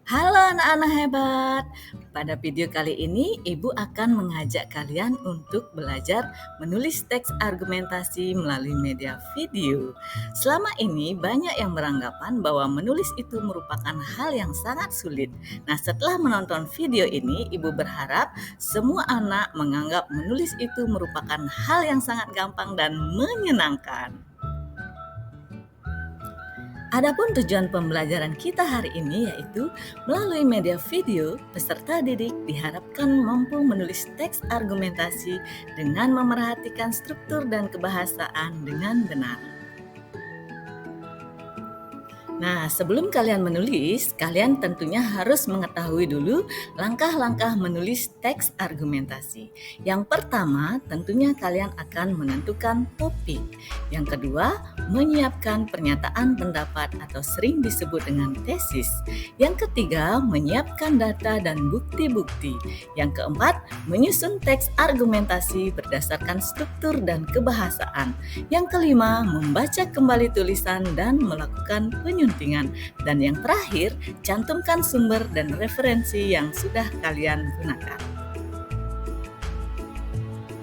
Halo anak-anak hebat. Pada video kali ini, Ibu akan mengajak kalian untuk belajar menulis teks argumentasi melalui media video. Selama ini banyak yang beranggapan bahwa menulis itu merupakan hal yang sangat sulit. Nah, setelah menonton video ini, Ibu berharap semua anak menganggap menulis itu merupakan hal yang sangat gampang dan menyenangkan. Adapun tujuan pembelajaran kita hari ini yaitu melalui media video, peserta didik diharapkan mampu menulis teks argumentasi dengan memerhatikan struktur dan kebahasaan dengan benar. Nah, sebelum kalian menulis, kalian tentunya harus mengetahui dulu langkah-langkah menulis teks argumentasi. Yang pertama, tentunya kalian akan menentukan topik. Yang kedua, menyiapkan pernyataan pendapat atau sering disebut dengan tesis. Yang ketiga, menyiapkan data dan bukti-bukti. Yang keempat, menyusun teks argumentasi berdasarkan struktur dan kebahasaan. Yang kelima, membaca kembali tulisan dan melakukan penyusunan. Dan yang terakhir, cantumkan sumber dan referensi yang sudah kalian gunakan.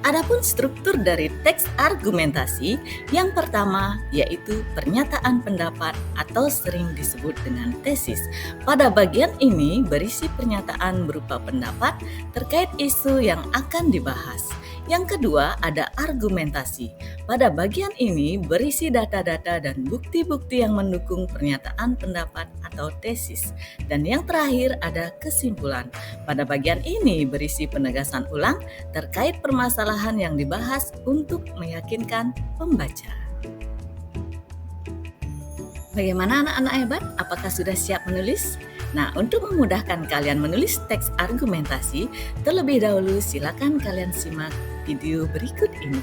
Adapun struktur dari teks argumentasi, yang pertama yaitu pernyataan pendapat atau sering disebut dengan tesis. Pada bagian ini berisi pernyataan berupa pendapat terkait isu yang akan dibahas. Yang kedua ada argumentasi. Pada bagian ini berisi data-data dan bukti-bukti yang mendukung pernyataan pendapat atau tesis. Dan yang terakhir ada kesimpulan. Pada bagian ini berisi penegasan ulang terkait permasalahan yang dibahas untuk meyakinkan pembaca. Bagaimana anak-anak hebat? Apakah sudah siap menulis? Nah, untuk memudahkan kalian menulis teks argumentasi, terlebih dahulu silakan kalian simak video berikut ini.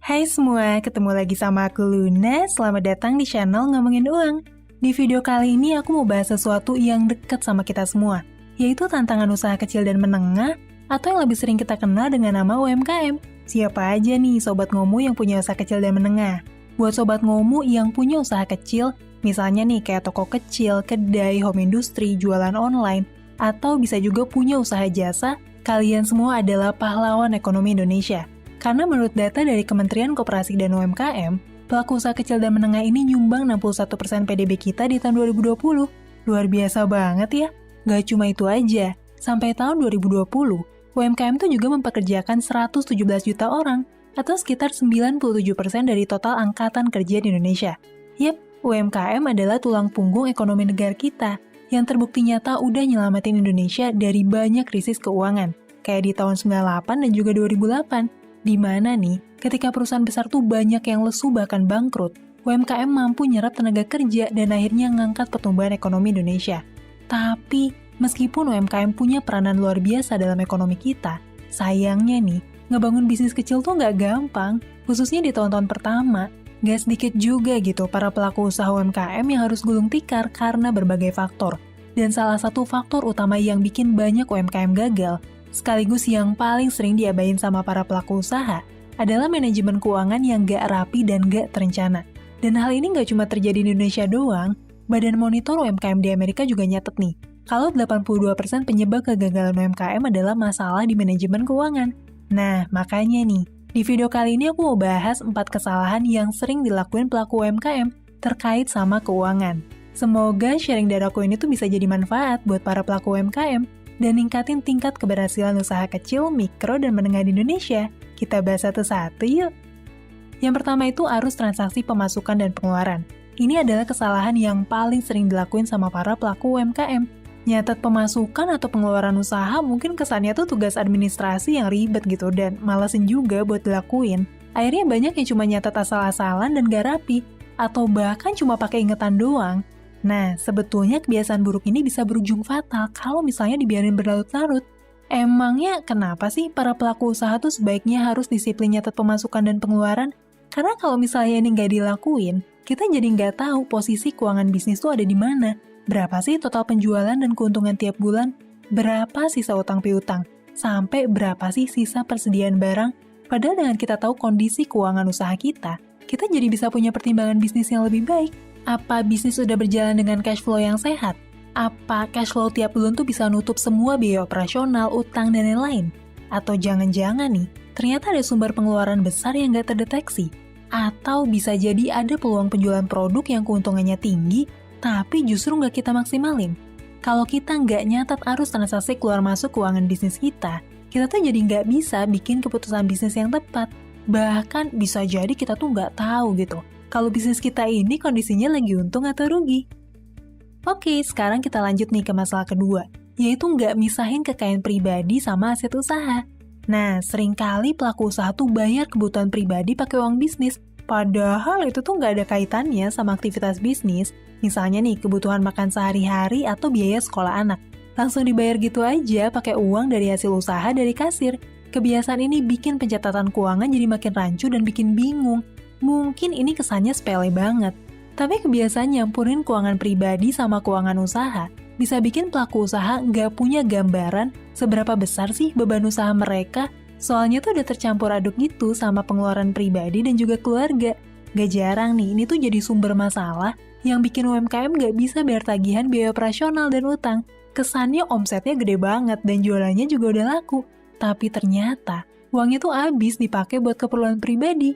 Hai semua, ketemu lagi sama aku Luna. Selamat datang di channel Ngomongin Uang. Di video kali ini aku mau bahas sesuatu yang dekat sama kita semua, yaitu tantangan usaha kecil dan menengah, atau yang lebih sering kita kenal dengan nama UMKM. Siapa aja nih Sobat Ngomu yang punya usaha kecil dan menengah? Buat Sobat Ngomu yang punya usaha kecil, misalnya nih kayak toko kecil, kedai, home industry, jualan online, atau bisa juga punya usaha jasa, kalian semua adalah pahlawan ekonomi Indonesia. Karena menurut data dari Kementerian Koperasi dan UMKM, pelaku usaha kecil dan menengah ini nyumbang 61% PDB kita di tahun 2020. Luar biasa banget ya. Gak cuma itu aja, sampai tahun 2020, UMKM tuh juga mempekerjakan 117 juta orang, atau sekitar 97% dari total angkatan kerja di Indonesia. Yap, UMKM adalah tulang punggung ekonomi negara kita, yang terbukti nyata udah nyelamatin Indonesia dari banyak krisis keuangan, kayak di tahun 98 dan juga 2008. Di mana nih, ketika perusahaan besar tuh banyak yang lesu bahkan bangkrut, UMKM mampu nyerap tenaga kerja dan akhirnya ngangkat pertumbuhan ekonomi Indonesia. Tapi, meskipun UMKM punya peranan luar biasa dalam ekonomi kita, sayangnya nih, ngebangun bisnis kecil tuh nggak gampang, khususnya di tahun-tahun pertama. Nggak sedikit juga gitu para pelaku usaha UMKM yang harus gulung tikar karena berbagai faktor. Dan salah satu faktor utama yang bikin banyak UMKM gagal, sekaligus yang paling sering diabain sama para pelaku usaha, adalah manajemen keuangan yang gak rapi dan gak terencana. Dan hal ini gak cuma terjadi di Indonesia doang, Badan Monitor UMKM di Amerika juga nyatet nih, kalau 82% penyebab kegagalan UMKM adalah masalah di manajemen keuangan. Nah, makanya nih, di video kali ini aku mau bahas 4 kesalahan yang sering dilakuin pelaku UMKM terkait sama keuangan. Semoga sharing dari aku ini tuh bisa jadi manfaat buat para pelaku UMKM, dan ningkatin tingkat keberhasilan usaha kecil, mikro, dan menengah di Indonesia. Kita bahas satu-satu yuk. Yang pertama itu arus transaksi pemasukan dan pengeluaran. Ini adalah kesalahan yang paling sering dilakuin sama para pelaku UMKM. Nyatet pemasukan atau pengeluaran usaha mungkin kesannya tuh tugas administrasi yang ribet gitu dan malesin juga buat dilakuin. Akhirnya banyak yang cuma nyatet asal-asalan dan gak rapi, atau bahkan cuma pakai ingetan doang. Nah, sebetulnya kebiasaan buruk ini bisa berujung fatal kalau misalnya dibiarin berlarut-larut. Emangnya kenapa sih para pelaku usaha tuh sebaiknya harus disiplin nyatet pemasukan dan pengeluaran? Karena kalau misalnya ini nggak dilakuin, kita jadi nggak tahu posisi keuangan bisnis tuh ada di mana. Berapa sih total penjualan dan keuntungan tiap bulan? Berapa sisa utang piutang? Sampai berapa sih sisa persediaan barang? Padahal dengan kita tahu kondisi keuangan usaha kita jadi bisa punya pertimbangan bisnis yang lebih baik. Apa bisnis sudah berjalan dengan cash flow yang sehat? Apa cash flow tiap bulan tuh bisa nutup semua biaya operasional, utang, dan lain-lain? Atau jangan-jangan nih, ternyata ada sumber pengeluaran besar yang nggak terdeteksi? Atau bisa jadi ada peluang penjualan produk yang keuntungannya tinggi, tapi justru nggak kita maksimalin? Kalau kita nggak nyatat arus transaksi keluar masuk keuangan bisnis kita tuh jadi nggak bisa bikin keputusan bisnis yang tepat. Bahkan bisa jadi kita tuh nggak tahu gitu, kalau bisnis kita ini kondisinya lagi untung atau rugi. Oke, sekarang kita lanjut nih ke masalah kedua, yaitu nggak misahin kekayaan pribadi sama aset usaha. Nah, seringkali pelaku usaha tuh bayar kebutuhan pribadi pakai uang bisnis, padahal itu tuh nggak ada kaitannya sama aktivitas bisnis. Misalnya nih, kebutuhan makan sehari-hari atau biaya sekolah anak. Langsung dibayar gitu aja pakai uang dari hasil usaha dari kasir. Kebiasaan ini bikin pencatatan keuangan jadi makin rancu dan bikin bingung. Mungkin ini kesannya sepele banget, tapi kebiasaan nyampurin keuangan pribadi sama keuangan usaha bisa bikin pelaku usaha nggak punya gambaran seberapa besar sih beban usaha mereka. Soalnya tuh udah tercampur aduk gitu sama pengeluaran pribadi dan juga keluarga. Gak jarang nih, ini tuh jadi sumber masalah yang bikin UMKM nggak bisa bayar tagihan biaya operasional dan utang. Kesannya omsetnya gede banget dan jualannya juga udah laku. Tapi ternyata uangnya tuh habis dipakai buat keperluan pribadi.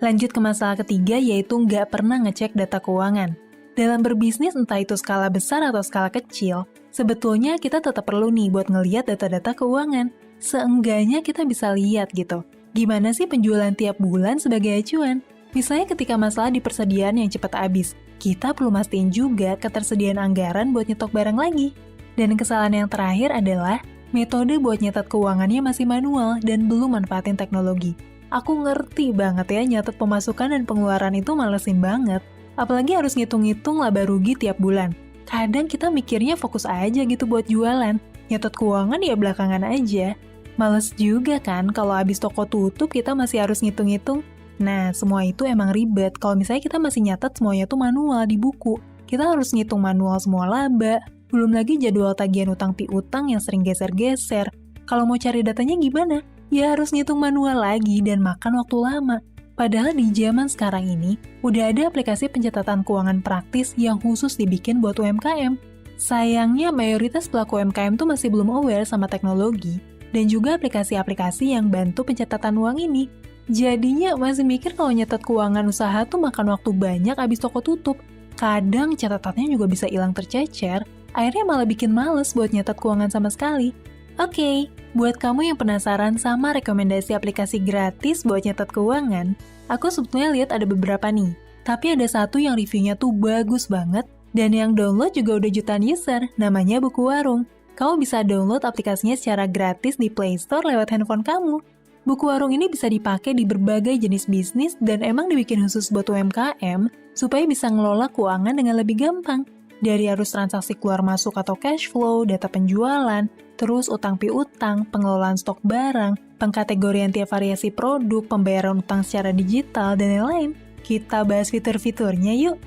Lanjut ke masalah ketiga, yaitu nggak pernah ngecek data keuangan. Dalam berbisnis, entah itu skala besar atau skala kecil, sebetulnya kita tetap perlu nih buat ngeliat data-data keuangan. Seenggaknya kita bisa lihat gitu, gimana sih penjualan tiap bulan sebagai acuan. Misalnya ketika masalah di persediaan yang cepat habis, kita perlu mastiin juga ketersediaan anggaran buat nyetok barang lagi. Dan kesalahan yang terakhir adalah metode buat nyatat keuangannya masih manual dan belum manfaatin teknologi. Aku ngerti banget ya, nyatet pemasukan dan pengeluaran itu malesin banget. Apalagi harus ngitung-ngitung laba rugi tiap bulan. Kadang kita mikirnya fokus aja gitu buat jualan. Nyatet keuangan ya belakangan aja. Males juga kan kalau habis toko tutup kita masih harus ngitung-ngitung. Nah, semua itu emang ribet kalau misalnya kita masih nyatet semuanya tuh manual di buku. Kita harus ngitung manual semua laba. Belum lagi jadwal tagihan utang piutang yang sering geser-geser. Kalau mau cari datanya gimana? Ya harus ngitung manual lagi dan makan waktu lama. Padahal di zaman sekarang ini, udah ada aplikasi pencatatan keuangan praktis yang khusus dibikin buat UMKM. Sayangnya mayoritas pelaku UMKM tuh masih belum aware sama teknologi dan juga aplikasi-aplikasi yang bantu pencatatan uang ini. Jadinya masih mikir kalau nyatet keuangan usaha tuh makan waktu banyak abis toko tutup. Kadang catatannya juga bisa hilang tercecer, akhirnya malah bikin males buat nyatet keuangan sama sekali. Oke, buat kamu yang penasaran sama rekomendasi aplikasi gratis buat nyatet keuangan, aku sebetulnya lihat ada beberapa nih. Tapi ada satu yang reviewnya tuh bagus banget, dan yang download juga udah jutaan user, namanya Buku Warung. Kamu bisa download aplikasinya secara gratis di Play Store lewat handphone kamu. Buku Warung ini bisa dipakai di berbagai jenis bisnis dan emang dibikin khusus buat UMKM supaya bisa ngelola keuangan dengan lebih gampang. Dari arus transaksi keluar masuk atau cash flow, data penjualan, terus utang piutang, pengelolaan stok barang, pengkategorian tiap variasi produk, pembayaran utang secara digital, dan lain-lain. Kita bahas fitur-fiturnya yuk.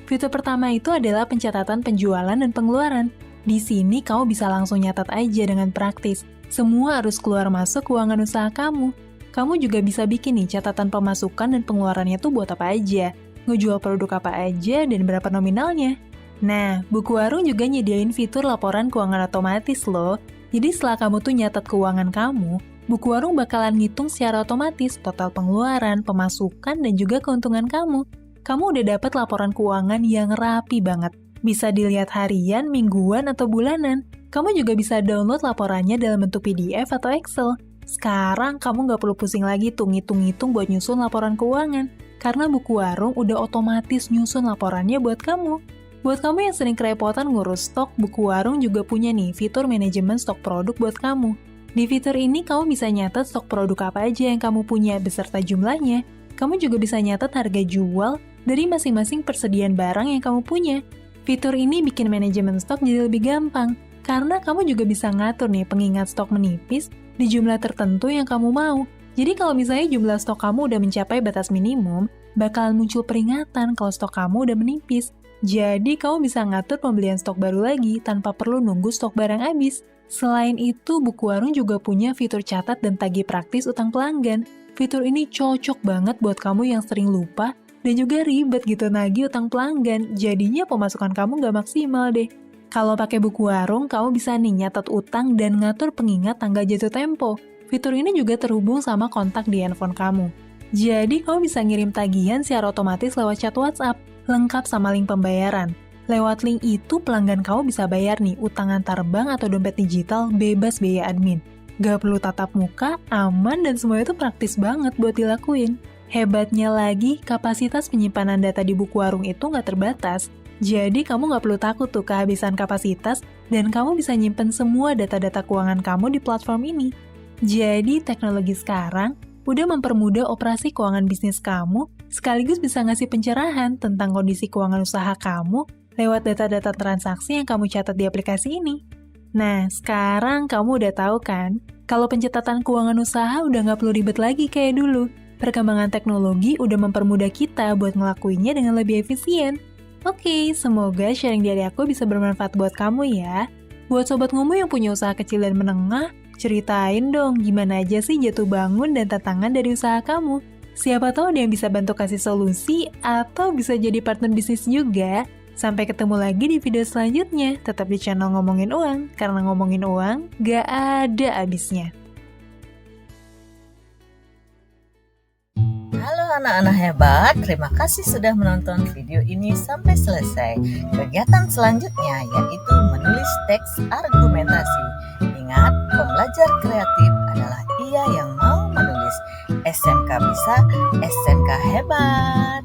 Fitur pertama itu adalah pencatatan penjualan dan pengeluaran. Di sini kamu bisa langsung nyatat aja dengan praktis. Semua harus keluar masuk keuangan usaha kamu. Kamu juga bisa bikin nih catatan pemasukan dan pengeluarannya tuh buat apa aja, ngejual produk apa aja, dan berapa nominalnya. Nah, Buku Warung juga nyediain fitur laporan keuangan otomatis loh. Jadi setelah kamu tuh nyatat keuangan kamu, Buku Warung bakalan ngitung secara otomatis total pengeluaran, pemasukan, dan juga keuntungan kamu. Kamu udah dapat laporan keuangan yang rapi banget. Bisa dilihat harian, mingguan, atau bulanan. Kamu juga bisa download laporannya dalam bentuk PDF atau Excel. Sekarang kamu nggak perlu pusing lagi tuh ngitung-ngitung buat nyusun laporan keuangan. Karena Buku Warung udah otomatis nyusun laporannya buat kamu. Buat kamu yang sering kerepotan ngurus stok, Buku Warung juga punya nih fitur manajemen stok produk buat kamu. Di fitur ini kamu bisa nyatet stok produk apa aja yang kamu punya beserta jumlahnya. Kamu juga bisa nyatet harga jual dari masing-masing persediaan barang yang kamu punya. Fitur ini bikin manajemen stok jadi lebih gampang, karena kamu juga bisa ngatur nih pengingat stok menipis di jumlah tertentu yang kamu mau. Jadi kalau misalnya jumlah stok kamu udah mencapai batas minimum, bakalan muncul peringatan kalau stok kamu udah menipis. Jadi kamu bisa ngatur pembelian stok baru lagi tanpa perlu nunggu stok barang habis. Selain itu, Buku Warung juga punya fitur catat dan tagih praktis utang pelanggan. Fitur ini cocok banget buat kamu yang sering lupa dan juga ribet gitu nagih utang pelanggan. Jadinya pemasukan kamu nggak maksimal deh. Kalau pakai Buku Warung, kamu bisa nih nyatet utang dan ngatur pengingat tanggal jatuh tempo. Fitur ini juga terhubung sama kontak di handphone kamu. Jadi, kamu bisa ngirim tagihan secara otomatis lewat chat WhatsApp, lengkap sama link pembayaran. Lewat link itu, pelanggan kamu bisa bayar nih utang antar bank atau dompet digital bebas biaya admin. Gak perlu tatap muka, aman, dan semua itu praktis banget buat dilakuin. Hebatnya lagi, kapasitas penyimpanan data di Buku Warung itu nggak terbatas. Jadi, kamu nggak perlu takut tuh kehabisan kapasitas, dan kamu bisa nyimpen semua data-data keuangan kamu di platform ini. Jadi, teknologi sekarang udah mempermudah operasi keuangan bisnis kamu, sekaligus bisa ngasih pencerahan tentang kondisi keuangan usaha kamu lewat data-data transaksi yang kamu catat di aplikasi ini. Nah, sekarang kamu udah tahu kan, kalau pencatatan keuangan usaha udah nggak perlu ribet lagi kayak dulu. Perkembangan teknologi udah mempermudah kita buat ngelakuinnya dengan lebih efisien. Oke, semoga sharing dari aku bisa bermanfaat buat kamu ya. Buat sobat ngomo yang punya usaha kecil dan menengah, ceritain dong gimana aja sih jatuh bangun dan tantangan dari usaha kamu. Siapa tahu ada yang bisa bantu kasih solusi atau bisa jadi partner bisnis juga. Sampai ketemu lagi di video selanjutnya. Tetap di channel Ngomongin Uang, karena ngomongin uang gak ada habisnya. Halo anak-anak hebat, terima kasih sudah menonton video ini sampai selesai. Kegiatan selanjutnya yaitu menulis teks argumentasi. Ingat, pembelajar kreatif adalah ia yang mau menulis. SMK bisa, SMK hebat.